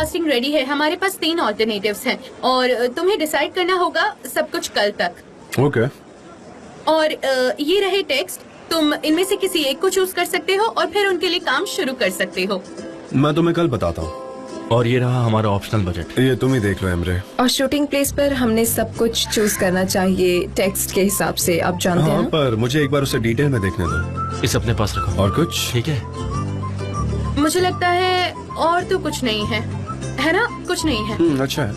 Casting ready है। हमारे पास 3 alternatives हैं और तुम्हें डिसाइड करना होगा सब कुछ कल तक। ओके। और ये रहे टेक्स्ट, तुम इनमें से किसी एक को चूज कर सकते हो और फिर उनके लिए काम शुरू कर सकते हो। मैं तुम्हें कल बताता हूँ। और ये रहा हमारा ऑप्शनल बजट। ये तुम ही देख लो एमरे। और शूटिंग प्लेस पर हमने सब कुछ चूज करना चाहिए टेक्स्ट के हिसाब से, आप जानते हैं हाँ, ना? पर मुझे एक बार उसे डिटेल में देखने दो। इसे अपने पास रखो। और कुछ? ठीक है। मुझे लगता है और तो कुछ नहीं है ना? कुछ नहीं है। अच्छा है।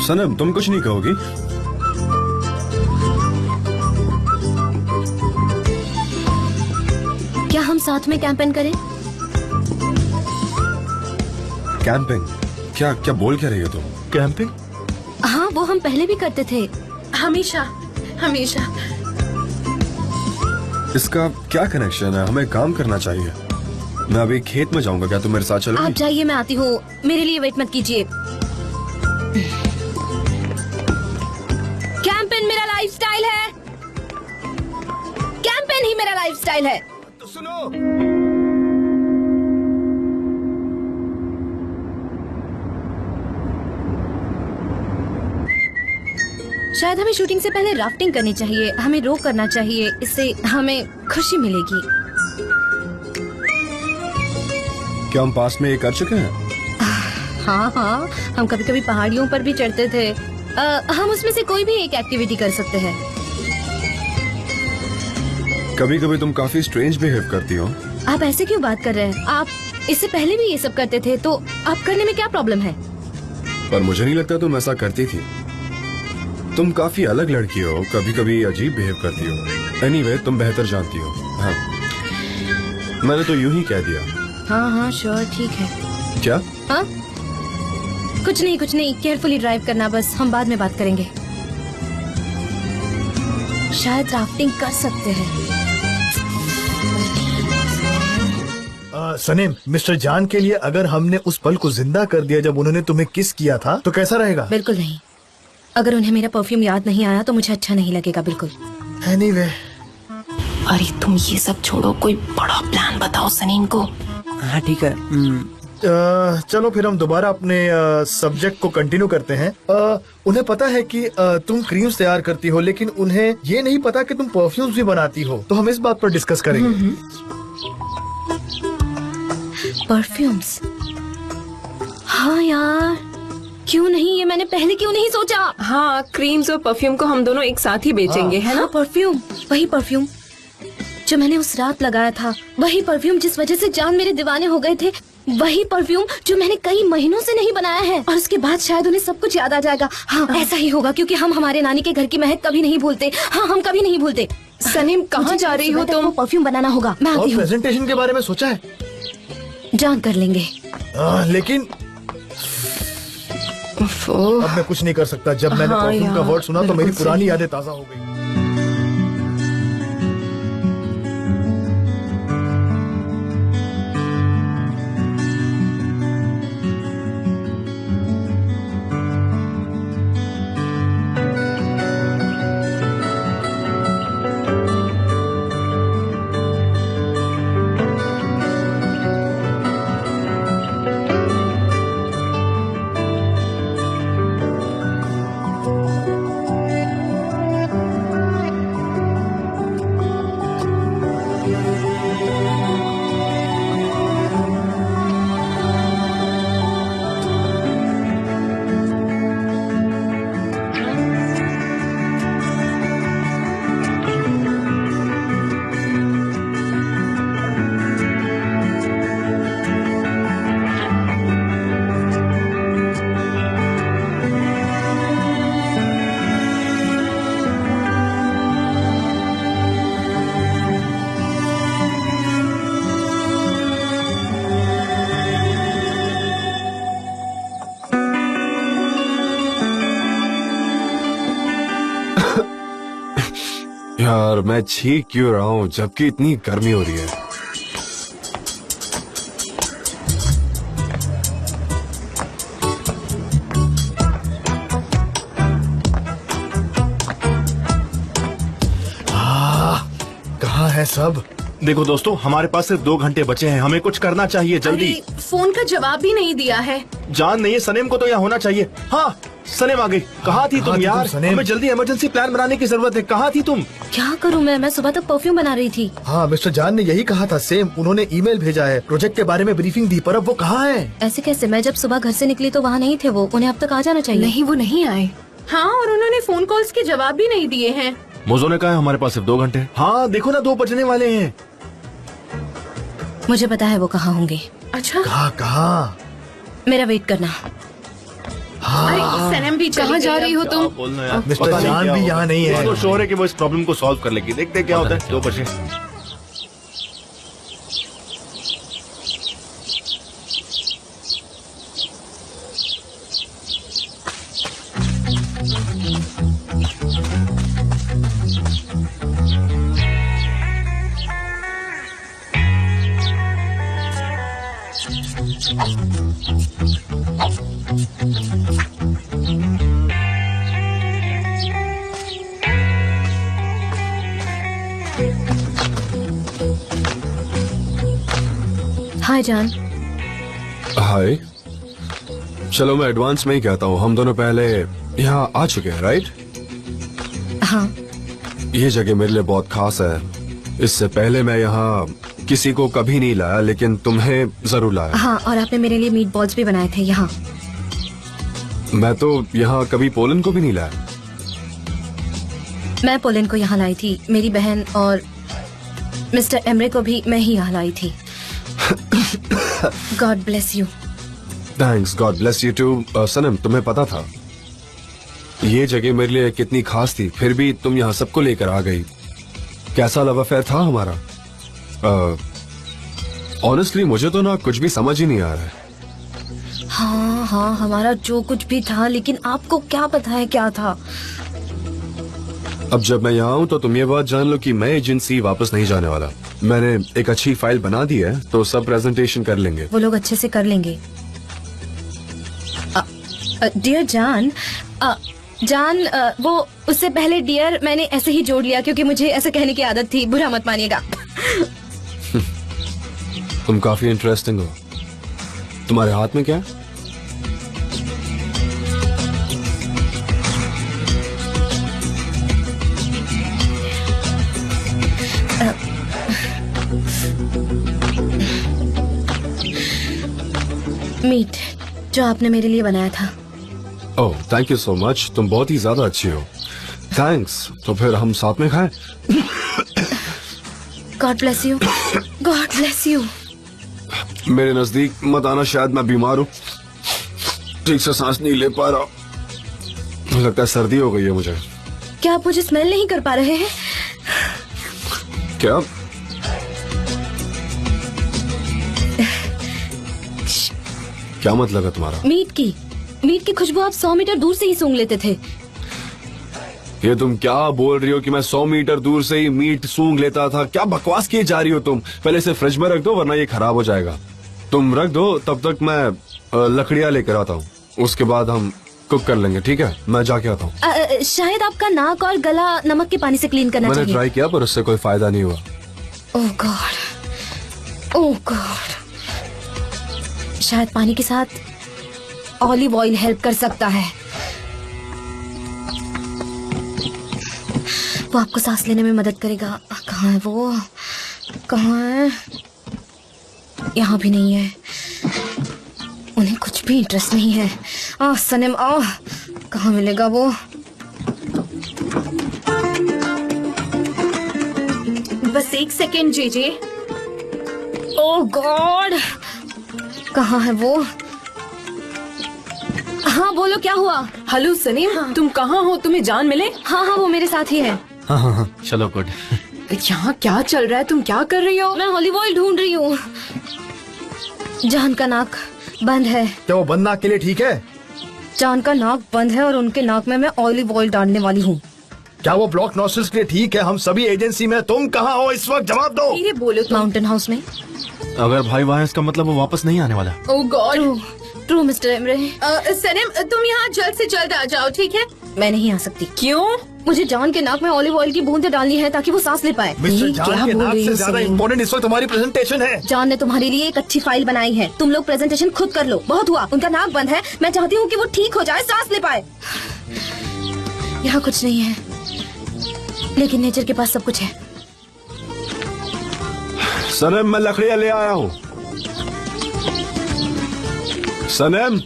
सनम, तुम कुछ नहीं कहोगी? क्या हम साथ में कैंपेन करें? कैंपिंग? क्या क्या बोल क्या रही हो तुम? कैंपिंग? हाँ, वो हम पहले भी करते थे। हमेशा हमेशा। इसका क्या कनेक्शन है? हमें काम करना चाहिए। मैं अभी खेत में जाऊंगा, क्या तुम मेरे साथ चलोगी? आप जाइए, मैं आती हूँ। मेरे लिए वेट मत कीजिए। कैंपेन मेरा लाइफस्टाइल है। कैंपेन ही मेरा लाइफस्टाइल है। तो सुनो। शायद हमें शूटिंग से पहले राफ्टिंग करनी चाहिए। हमें रो करना चाहिए, इससे हमें खुशी मिलेगी। क्या हम पास में ये कर चुके हैं? हाँ हाँ, हम कभी कभी पहाड़ियों पर भी चढ़ते थे। हम उसमें से कोई भी एक एक्टिविटी कर सकते हैं। कभी कभी तुम काफी स्ट्रेंज बिहेव करती हो। आप ऐसे क्यों बात कर रहे हैं? आप इससे पहले भी ये सब करते थे, तो आप करने में क्या प्रॉब्लम है? पर मुझे नहीं लगता तुम ऐसा करती थी। तुम काफी अलग लड़की हो, कभी कभी अजीब बिहेव करती हो। एनीवे, तुम बेहतर जानती हो। हाँ, मैंने तो यूं ही कह दिया। हाँ हाँ श्योर, ठीक है। क्या? हाँ, कुछ नहीं, केयरफुली ड्राइव करना बस। हम बाद में बात करेंगे। शायद राफ्टिंग कर सकते हैं। सनीम, मिस्टर जान के लिए अगर हमने उस पल को जिंदा कर दिया जब उन्होंने तुम्हें किस किया था, तो कैसा रहेगा? बिल्कुल नहीं। अगर उन्हें मेरा परफ्यूम याद नहीं आया तो मुझे अच्छा नहीं लगेगा, बिल्कुल। एनीवे। अरे तुम ये सब छोड़ो, कोई बड़ा प्लान बताओ सनीम को। हाँ ठीक है। चलो फिर हम दोबारा अपने सब्जेक्ट को कंटिन्यू करते हैं। उन्हें पता है कि तुम क्रीम्स तैयार करती हो, लेकिन उन्हें ये नहीं पता कि तुम परफ्यूम्स भी बनाती हो। तो हम इस बात पर डिस्कस करेंगे। परफ्यूम्स? हाँ यार, क्यों नहीं? ये मैंने पहले क्यों नहीं सोचा? हाँ, क्रीम्स और परफ्यूम को हम दोनों एक साथ ही बेचेंगे, है ना? हाँ, परफ्यूम, वही परफ्यूम जो मैंने उस रात लगाया था, वही परफ्यूम जिस वजह से जान मेरे दीवाने हो गए थे, वही परफ्यूम जो मैंने कई महीनों से नहीं बनाया है। और उसके बाद शायद उन्हें सब कुछ याद आ जाएगा। हाँ, ऐसा ही होगा, क्योंकि हम हमारे नानी के घर की महक कभी नहीं भूलते। हाँ, हम कभी नहीं भूलते। सनीम, कहाँ जा रही हो तुम? परफ्यूम बनाना होगा, मैं और आती हूँ। प्रेजेंटेशन के बारे में सोचा है? जान कर लेंगे। लेकिन अब मैं कुछ नहीं कर सकता। जब मैंने हाँ परफ्यूम का यार, वर्ड सुना तो मेरी बिल्कुल पुरानी सही। यादें ताजा हो गई। यार, मैं छींक क्यों रहा हूँ जबकि इतनी गर्मी हो रही है। कहाँ है सब? देखो दोस्तों, हमारे पास सिर्फ 2 घंटे बचे हैं। हमें कुछ करना चाहिए, जल्दी। अरे, फोन का जवाब भी नहीं दिया है। जान नहीं है, सनेम को तो यहाँ होना चाहिए। हाँ, सनेम आ गई। कहाँ थी तुम यार? सनेम? हमें जल्दी इमरजेंसी प्लान बनाने की जरूरत है। कहाँ थी तुम? क्या करूँ मैं सुबह तक परफ्यूम बना रही थी। हाँ, मिस्टर जान ने यही कहा था। सेम, उन्होंने ईमेल भेजा है, प्रोजेक्ट के बारे में ब्रीफिंग दी, पर अब वो कहाँ है? ऐसे कैसे? मैं जब सुबह घर से निकली तो वहाँ नहीं थे वो। उन्हें अब तक आ जाना चाहिए। नहीं, वो नहीं आए। हाँ, और उन्होंने फोन कॉल्स के जवाब भी नहीं दिए हैं। मोजो ने कहा है हमारे पास सिर्फ 2 घंटे। हाँ देखो ना, 2 बजने वाले हैं। मुझे पता है वो कहाँ होंगे। अच्छा, कहाँ? मेरा वेट करना। अरे सनम भी चली कहाँ जा गई रही अब। हो तुम? बोलना यार, मिस्टर पता नहीं जान क्या भी होगा। यहाँ नहीं है। उसको शोर है कि वो इस प्रॉब्लम को सॉल्व कर लेगी। देखते हैं क्या होता है। 2 बजे। हाय जान। हाय। चलो मैं एडवांस में ही कहता हूँ, हम दोनों पहले यहाँ आ चुके हैं, राइट? हाँ, ये जगह मेरे लिए बहुत खास है। इससे पहले मैं यहाँ किसी को कभी नहीं लाया, लेकिन तुम्हें जरूर लाया। हाँ, और आपने मेरे लिए मीट बॉल्स भी बनाए थे यहाँ। मैं तो यहाँ कभी पोलन को भी नहीं लाया। मैं पोलैंड को यहाँ लाई थी। मेरी बहन और मिस्टर एमरे को भी मैं ही यहाँ लाई थी। God bless you. Thanks, God bless you too. Sanam, तुम्हें पता था ये जगह मेरे लिए कितनी खास थी, फिर भी तुम यहाँ सबको लेकर आ गई। कैसा लव अफेयर था हमारा? ऑनेस्टली मुझे तो ना कुछ भी समझ ही नहीं आ रहा है। हाँ हाँ, हमारा जो कुछ भी था, लेकिन आपको क्या पता है क्या था? अब जब मैं यहाँ हूँ तो तुम ये बात जान लो कि मैं एजेंसी वापस नहीं जाने वाला। मैंने एक अच्छी फाइल बना दी है, तो सब प्रेजेंटेशन कर लेंगे। वो लोग अच्छे से कर लेंगे। डियर जान, जान, वो उससे पहले डियर मैंने ऐसे ही जोड़ लिया क्योंकि मुझे ऐसे कहने की आदत थी। बुरा मत मानिएगा। तुम काफी इंटरेस्टिंग हो। तुम्हारे हाथ में क्या है? मीट जो आपने मेरे लिए बनाया था। ओह, थैंक यू सो मच। तुम बहुत ही ज्यादा अच्छी हो। थैंक्स। तो फिर हम साथ में खाएं? God bless you. God bless you. मेरे नजदीक मत आना, शायद मैं बीमार हूँ, ठीक से सांस नहीं ले पा रहा। लगता है सर्दी हो गई है मुझे। क्या आप मुझे स्मेल नहीं कर पा रहे हैं? क्या? क्या मतलब है तुम्हारा? मीट की खुशबू आप 100 मीटर दूर से ही सूंघ लेते थे। ये तुम क्या बोल रही हो कि मैं 100 मीटर दूर से ही मीट सूंघ लेता था? क्या बकवास किए जा रही हो तुम? पहले इसे फ्रिज में रख दो वरना ये खराब हो जाएगा। तुम रख दो, तब तक मैं लकड़ियाँ लेकर आता हूँ, उसके बाद हम कुक कर लेंगे। ठीक है, मैं जाके आता हूँ। शायद आपका नाक और गला नमक के पानी से क्लीन करना मैंने चाहिए। ट्राई किया पर उससे कोई फायदा नहीं हुआ। ओह गॉड, ओह गॉड। शायद पानी के साथ ऑलिव ऑयल हेल्प कर सकता है। वो आपको सांस लेने में मदद करेगा। कहाँ है वो? कहाँ है? यहाँ भी नहीं है। उन्हें कुछ भी इंटरेस्ट नहीं है। सनम, कहाँ मिलेगा वो? बस 1 सेकेंड जेजे। ओह गॉड, कहाँ है वो? हाँ बोलो, क्या हुआ? हेलो सनीम, तुम कहाँ हो? तुम्हें जान मिले? हाँ हाँ, वो मेरे साथ ही है। हाँ, चलो गुड। यहाँ क्या चल रहा है? तुम क्या कर रही हो? मैं ऑलिव ऑयल ढूंढ रही हूँ। जान का नाक बंद है। क्या वो बंद नाक के लिए ठीक है? जान का नाक बंद है और उनके नाक में मैं ऑलिव ऑयल डालने वाली हूँ। क्या वो ब्लॉक नॉस्ट्रिल्स के लिए ठीक है? हम सभी एजेंसी में। तुम कहाँ हो इस वक्त? जवाब दो। धीरे बोलो तुम। माउंटेन हाउस में। अगर भाई वहाँ है इसका मतलब वो वापस नहीं आने वाला। Oh God. True mister Emre. Sanam, तुम यहाँ जल्द से जल्द आ जाओ, ठीक है? मैं नहीं आ सकती। क्यों? मुझे जॉन के नाक में ऑलिव ऑयल की बूंदें डालनी है ताकि वो सांस ले पाए। मिस्टर ये जॉन क्या के बोल नाक रही से हो ज्यादा सलीम? इम्पोर्टेंट इस वक्त तुम्हारी प्रेजेंटेशन है। जॉन ने तुम्हारे लिए एक अच्छी फाइल बनाई है, तुम लोग प्रेजेंटेशन खुद कर लो। बहुत हुआ, उनका नाक बंद है, मैं चाहती हूँ कि वो ठीक हो जाए, सांस ले पाए। यहाँ कुछ नहीं है, लेकिन नेचर के पास सब कुछ है। सनम, मैं लकड़ियां ले आया हूँ। सनम,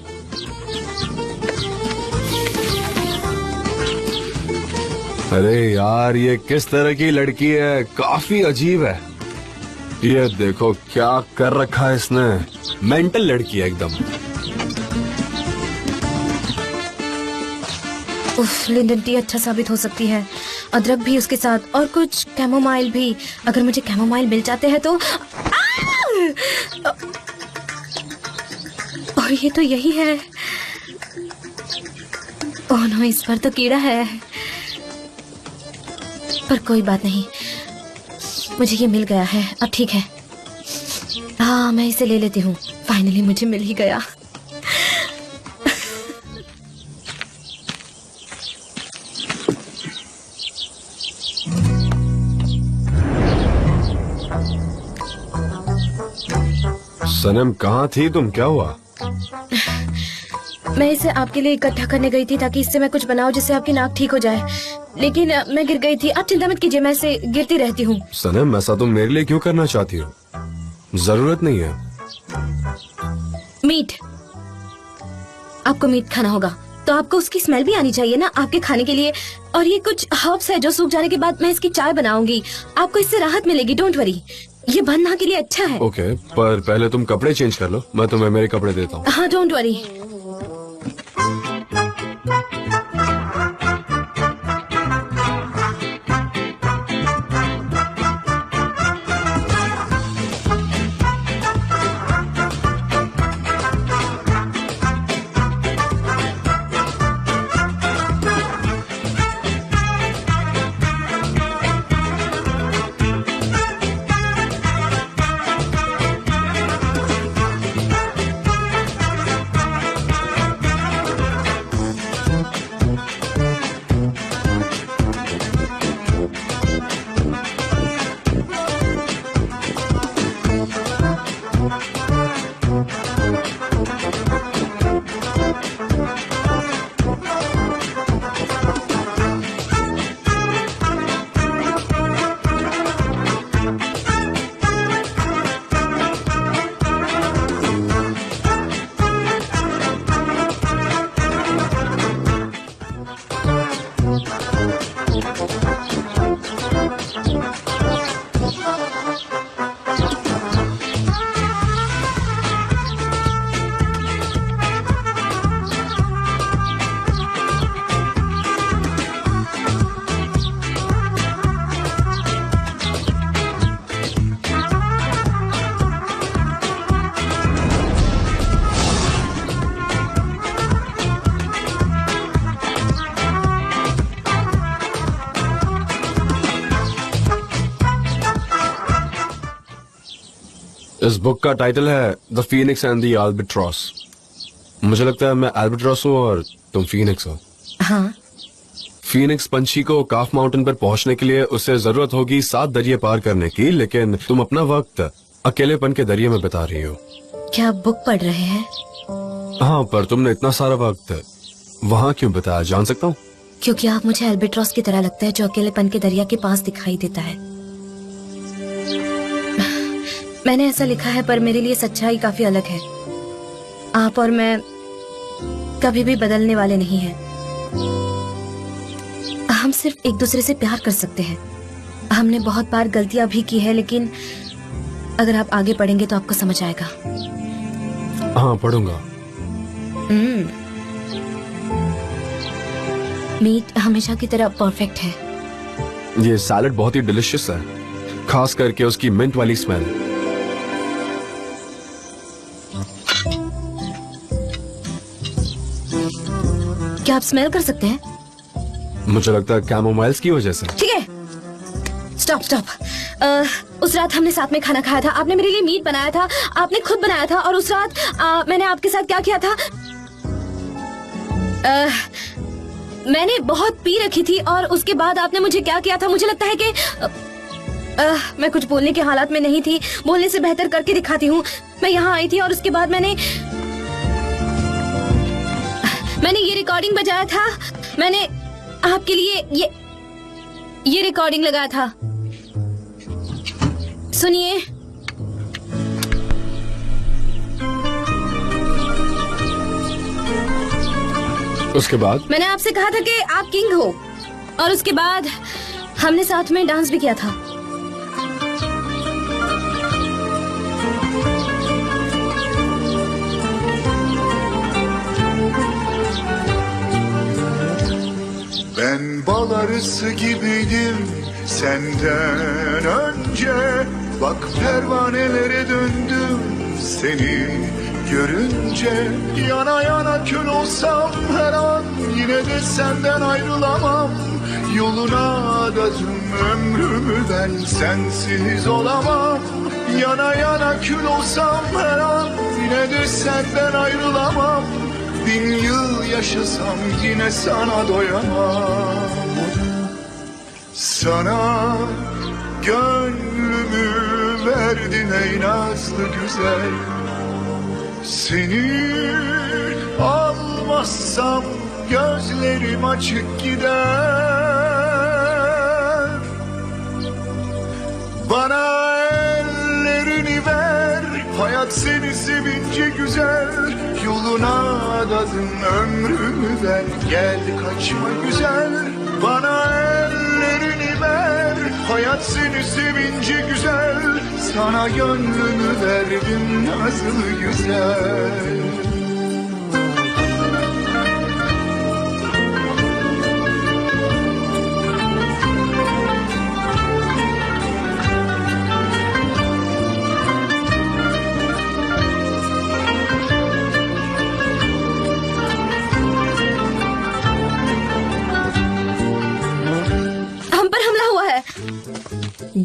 अरे यार, ये किस तरह की लड़की है? काफी अजीब है। ये देखो क्या कर रखा है इसने। मेंटल लड़की है एकदम। उफ, लिंडन टी अच्छा साबित हो सकती है। अदरक भी उसके साथ, और कुछ कैमोमाइल भी। अगर मुझे कैमोमाइल मिल जाते हैं तो और ये तो यही है। ओह नो, इस पर तो कीड़ा है। पर कोई बात नहीं, मुझे ये मिल गया है, अब ठीक है। हाँ, मैं इसे ले लेती हूँ। फाइनली मुझे मिल ही गया। सनम, कहाँ थी तुम? क्या हुआ? मैं इसे आपके लिए इकट्ठा करने गई थी ताकि इससे मैं कुछ बनाऊं जिससे आपकी नाक ठीक हो जाए, लेकिन मैं गिर गई थी। आप चिंता मत कीजिए, मैं इसे गिरती रहती हूँ। सनम, ऐसा तुम मेरे लिए क्यों करना चाहती हो? जरूरत नहीं है। मीट, आपको मीट खाना होगा तो आपको उसकी स्मेल भी आनी चाहिए ना आपके खाने के लिए। और ये कुछ हर्ब्स है जो सूख जाने के बाद मैं इसकी चाय बनाऊंगी। आपको इससे राहत मिलेगी, डोंट वरी। ये बनना के लिए अच्छा है। ओके, पर पहले तुम कपड़े चेंज कर लो, मैं तुम्हें मेरे कपड़े देता हूँ। हाँ, डोंट वरी। इस बुक का टाइटल है the Phoenix and the albatross. मुझे लगता है मैं अल्बाट्रॉस हूँ और तुम फीनिक्स हो। हाँ, फीनिक्स पंछी को काफ माउंटेन पर पहुंचने के लिए उसे जरूरत होगी 7 दरिये पार करने की, लेकिन तुम अपना वक्त अकेलेपन के दरिये में बिता रही हो। क्या आप बुक पढ़ रहे हैं? हाँ, पर तुमने इतना सारा वक्त वहाँ क्यों बिताया, जान सकता हूँ? क्योंकि आप मुझे अल्बाट्रॉस की तरह लगता है जो अकेलेपन के दरिया के पास दिखाई देता है। मैंने ऐसा लिखा है, पर मेरे लिए सच्चाई काफी अलग है। आप और मैं कभी भी बदलने वाले नहीं हैं। हम सिर्फ एक दूसरे से प्यार कर सकते हैं। हमने बहुत बार गलतियां भी की है, लेकिन अगर आप आगे पढ़ेंगे तो आपको समझ आएगा। हाँ, पढ़ूंगा। मीट हमेशा की तरह परफेक्ट है। ये सैलड बहुत ही डिलिशियस है, खास करके उसकी मिंट वाली स्मेल। क्या आप स्मेल कर सकते हैं? मुझे लगता है कैमोमाइल्स की वजह से। ठीक है, स्टॉप स्टॉप। उस रात हमने साथ में खाना खाया था। आपने मेरे लिए मीट बनाया था, आपने खुद बनाया था। और उस रात मैंने आपके साथ क्या किया था? मैंने बहुत पी रखी थी और उसके बाद आपने मुझे क्या किया था, मुझे लगता है कि मैं कुछ बोलने के हालात में नहीं थी। बोलने से बेहतर करके दिखाती हूँ। मैं यहाँ आई थी और उसके बाद मैंने ये रिकॉर्डिंग बजाया था। मैंने आपके लिए ये रिकॉर्डिंग लगाया था। सुनिए। उसके बाद मैंने आपसे कहा था कि आप किंग हो और उसके बाद हमने साथ में डांस भी किया था। Ben bal arısı gibiydim senden önce. Bak pervanelere döndüm seni görünce. Yana yana kül olsam her an yine de senden ayrılamam. Yoluna adadım ömrümü ben sensiz olamam. Yana yana kül olsam her an yine de senden ayrılamam. 1000 yıl yaşasam yine sana doyamam. Sana gönlümü verdin ey nazlı güzel. Seni almazsam gözlerim açık gider. Bana ellerini ver, hayat seni sevince güzel. Yoluna adadım ömrümü ben, gel kaçma güzel. Bana ellerini ver, hayat seni sevince güzel. Sana gönlümü verdim nazlı güzel.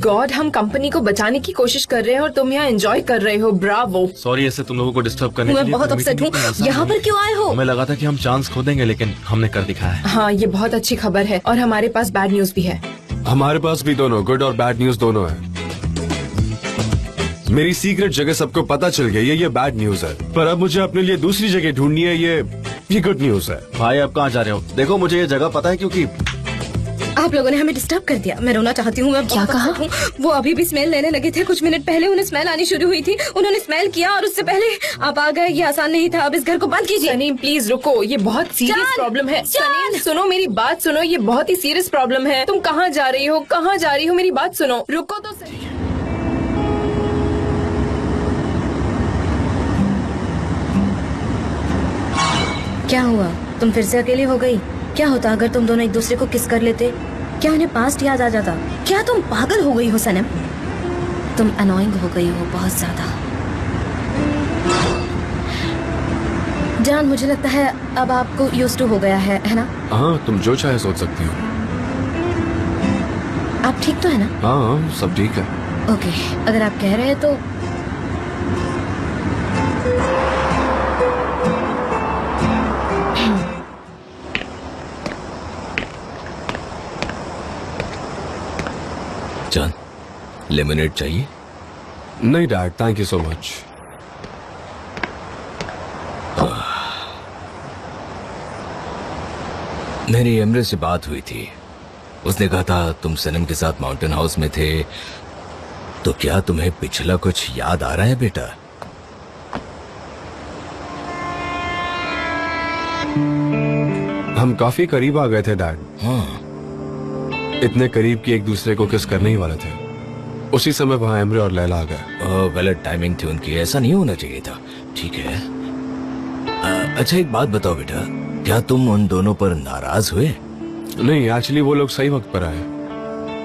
God, हम company को बचाने की कोशिश कर रहे हैं और तुम यहाँ एंजॉय कर रहे हो। ब्रावो। सॉरी ऐसे तुम लोगों को डिस्टर्ब करने के मैं लिए। बहुत अपसेट हूँ। यहाँ पर क्यों आए हो? हमें लगा था कि हम चांस खो देंगे लेकिन हमने कर दिखाया है। हाँ, ये बहुत अच्छी खबर है और हमारे पास बैड न्यूज भी है। हमारे पास भी दोनों गुड और बैड न्यूज दोनों है। मेरी सीक्रेट जगह सबको पता चल गई है, ये बैड न्यूज है। पर अब मुझे अपने लिए दूसरी जगह ढूंढनी है, ये गुड न्यूज है। भाई अब कहाँ जा रहे हो? देखो मुझे ये जगह पता है क्योंकि आप लोगों ने हमें डिस्टर्ब कर दिया। मैं रोना चाहती हूँ। मैं क्या कहा? वो अभी भी स्मेल लेने लगे थे। कुछ मिनट पहले उन्हें स्मेल आनी शुरू हुई थी। उन्होंने स्मेल किया और उससे पहले आप आ गए। ये आसान नहीं था। अब इस घर को बंद कीजिए। सनी प्लीज रुको, ये बहुत सीरियस जान! प्रॉब्लम है। जान! सनी सुनो, मेरी बात सुनो, ये बहुत ही सीरियस प्रॉब्लम है। तुम कहाँ जा रही हो? कहाँ जा रही हो? मेरी बात सुनो, रुको तो सही। क्या हुआ? तुम फिर से अकेली हो गई? क्या होता अगर तुम दोनों एक दूसरे को किस कर लेते? क्या उन्हें पास्ट याद आ जाता? क्या तुम पागल हो गई हो सनम? तुम अनोइंग हो गई हो बहुत ज्यादा। जान, मुझे लगता है अब आपको यूज्ड टू हो गया है ना? हाँ, तुम जो चाहे सोच सकती हो। आप ठीक तो है ना? हाँ, सब ठीक है। ओके, अगर आप कह रहे हैं तो जान, लेमनेड चाहिए? नहीं dad, thank you so much. मेरी एमरे से बात हुई थी। उसने कहा था तुम सनम के साथ माउंटेन हाउस में थे। तो क्या तुम्हें पिछला कुछ याद आ रहा है बेटा? हम काफी करीब आ गए थे डैड। हाँ। इतने करीब कि एक दूसरे को किस करने ही वाले थे। उसी समय वहाँ एमरे और लैला आ गए। गलत टाइमिंग थी उनकी, ऐसा नहीं होना चाहिए था। ठीक है। अच्छा एक बात बताओ बेटा, क्या तुम उन दोनों पर नाराज हुए? नहीं, एक्चुअली वो लोग सही वक्त पर आए।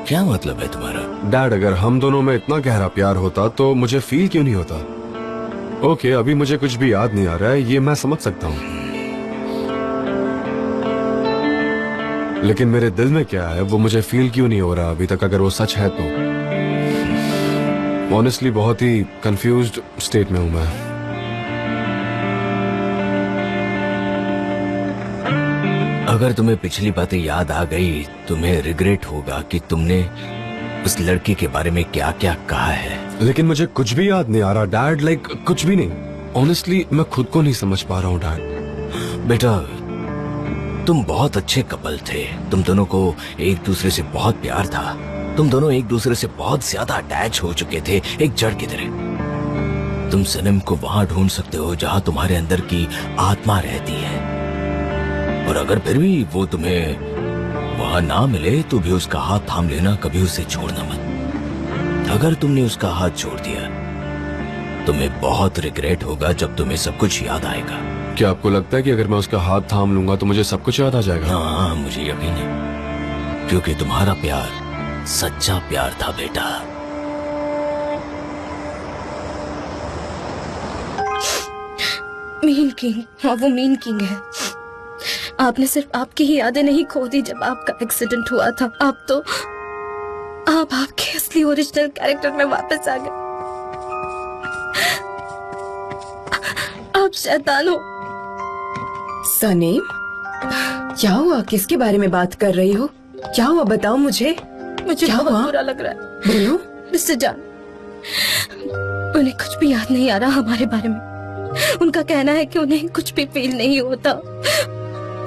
क्या मतलब है तुम्हारा? डैड, अगर हम दोनों में इतना गहरा प्यार होता तो मुझे फील क्यों नहीं होता? ओके, अभी मुझे कुछ भी याद नहीं आ रहा है, ये मैं समझ सकता हूँ। लेकिन मेरे दिल में क्या है वो मुझे फील क्यों नहीं हो रहा अभी तक, अगर वो सच है तो। ऑनेस्टली बहुत ही कंफ्यूज्ड स्टेट में हूं मैं। अगर तुम्हें पिछली बातें याद आ गई, तुम्हें रिग्रेट होगा कि तुमने उस लड़की के बारे में क्या क्या कहा है। लेकिन मुझे कुछ भी याद नहीं आ रहा डैड, लाइक कुछ भी नहीं। ऑनेस्टली मैं खुद को नहीं समझ पा रहा हूँ डैड। बेटा, तुम बहुत अच्छे कपल थे। तुम दोनों को एक दूसरे से बहुत प्यार था। तुम दोनों एक दूसरे से बहुत ज्यादा अटैच हो चुके थे, एक जड़ की तरह। तुम सनम को वहां ढूंढ सकते हो जहां तुम्हारे अंदर की आत्मा रहती है, और अगर फिर भी वो तुम्हें वहां ना मिले तो भी उसका हाथ थाम लेना, कभी उसे छोड़ना मत। अगर तुमने उसका हाथ छोड़ दिया, तुम्हें बहुत रिग्रेट होगा जब तुम्हें सब कुछ याद आएगा। क्या आपको लगता है कि अगर मैं उसका हाथ थाम लूंगा तो मुझे सब कुछ याद आ जाएगा? हाँ, मुझे यकीन है, क्योंकि तुम्हारा प्यार सच्चा प्यार था बेटा। मीन किंग, हाँ वो मीन किंग है। आपने सिर्फ आपकी ही यादें नहीं खो दी जब आपका एक्सीडेंट हुआ था। आप आपके असली ओरिजिनल कैरेक्टर में वापस आ गए। आप शैतान हो। सनीम, क्या हुआ? किसके बारे में बात कर रही हो? क्या हुआ, बताओ मुझे। मुझे क्या बहुत हुआ? बुरा लग रहा है। बोलो। मिस्टर जान, उन्हें कुछ भी याद नहीं आ रहा हमारे बारे में। उनका कहना है कि उन्हें कुछ भी फील नहीं होता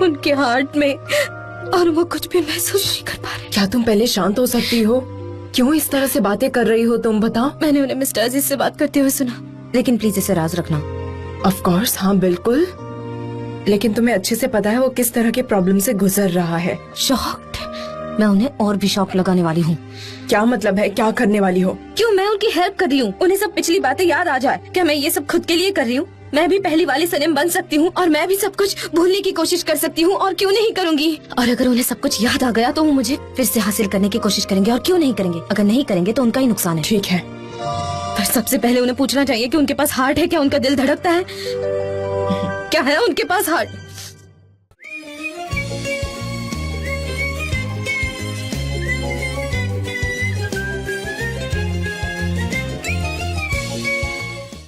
उनके हार्ट में, और वो कुछ भी महसूस नहीं कर पा रहे। क्या तुम पहले शांत हो सकती हो? क्यों इस तरह से बातें कर रही हो तुम, बताओ। मैंने उन्हें मिस्टर अजीज से बात करते हुए सुना, लेकिन प्लीज इसे राज रखना। ऑफ कोर्स, हाँ बिल्कुल। लेकिन तुम्हें अच्छे से पता है वो किस तरह के प्रॉब्लम से गुजर रहा है। शॉक्ड। मैं उन्हें और भी शॉक लगाने वाली हूँ। क्या मतलब है? क्या करने वाली हो? क्यों मैं उनकी हेल्प कर रही हूँ? उन्हें सब पिछली बातें याद आ जाए। क्या मैं ये सब खुद के लिए कर रही हूँ? मैं भी पहली वाली सनम बन सकती हूँ और मैं भी सब कुछ भूलने की कोशिश कर सकती हूँ, और क्यों नहीं करूँगी। और अगर उन्हें सब कुछ याद आ गया तो वो मुझे फिर से हासिल करने की कोशिश करेंगे, और क्यों नहीं करेंगे। अगर नहीं करेंगे तो उनका ही नुकसान है। ठीक है, पर सबसे पहले उन्हें पूछना चाहिए कि उनके पास हार्ट है क्या? उनका दिल धड़कता है क्या? है उनके पास हार्ट?